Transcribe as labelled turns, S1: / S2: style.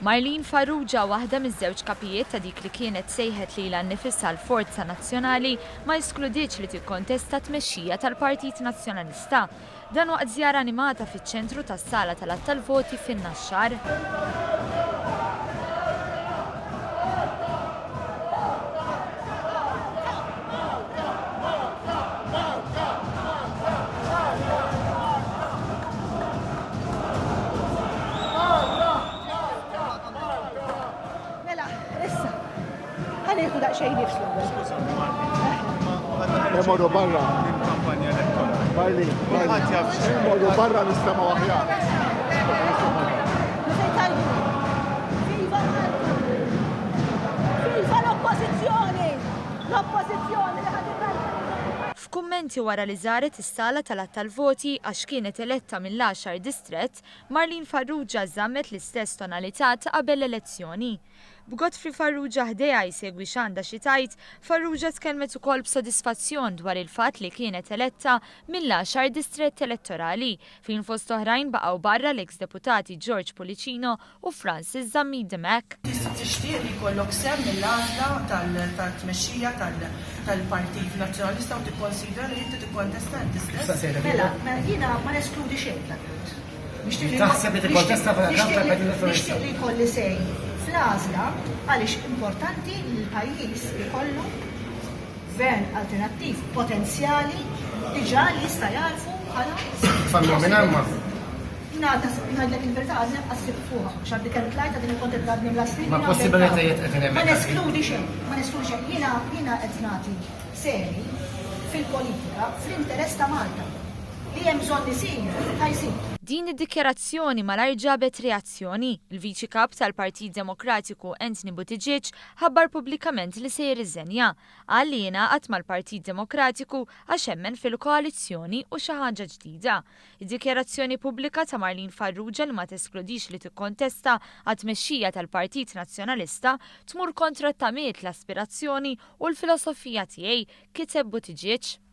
S1: Marlene Farrugia, waħda miż-żewġ kapijiet ta' dik li kienet sejħet lilha nfisha l-Forza Nazzjonali, ma eskluditx li tikkontesta tmexxija tal-Partit Nazzjonalista. Dan waqt żjara animata fiċ-Ċentru tas-sala tal-għadd tal-voti fin-Naxxar.
S2: Għanieħu daqxejn nifslu.
S3: Morru barra. Morru barra nistema aħjar.
S2: Viva l-oppożizzjoni! L-oppożizzjoni li
S1: F'kummenti wara li żaret is-sala tal-għadd tal-voti għax kienet eletta mill-10 distrett, Marlene Farrugia żammet l-istess tonalità ta' qabel l-elezzjoni. B'Godfrey Farrugia ħdejha jsegwi x'għandha xi tgħid, Farrugia tkellmet ukoll b'sodisfazzjon dwar il-fatt li kienet eletta mill-10 distrett elettorali, fejn fost oħrajn baqgħu barra l-eks deputati George Policino u Francis Zammidemek.
S4: Tixtieq li jkollok sem mill-għażla tal-tmexxija tal-Partit Nazzjonalista u tikkonsidra li inti tikkontesta d-distrett?
S2: Mela, jiena ma neskludi xejn dak.
S5: Taħseb li tikkontesta tal-Partit Nazzjonalista?
S2: Nixtieq li jkolli sejn fl-għażla għaliex importanti li l-pajjiż ikollu gvern alternattiv potenzjali diġà li jista' jarfu bħala.
S5: Fammi minn arma.
S2: Ngħidlek il-verità għadna qassib fuqha x'għaddi kemm tlajt għadin ikont idradni bl-asfili.
S5: Ma' possibilitajiet qed inhemm.
S2: Ma neskludi xejn, ma neskludi xejn. Jiena qed nagħti seri fil-politika fl-interess ta' Malta. Li hemm bżonn isir, ħajsir.
S1: Din id-dikjarazzjoni malajr ġabet reazzjoni. Il-Viċi Kap tal-Partit Demokratiku Anthony Buttigieg ħabbar pubblikament li se jirriżenja. Qal li jingħaqad mal-Partit Demokratiku għax hemmen fil-koalizzjoni u xi ħaġa ġdida. Id-dikjarazzjoni pubblika ta' Marlene Farrugia li ma teskludix li tikkontesta għat-tmexxija tal-Partit Nazzjonalista tmur kontra t-tamiet l-aspirazzjoni u l-filosofija tiegħi, kiteb Buttigieg.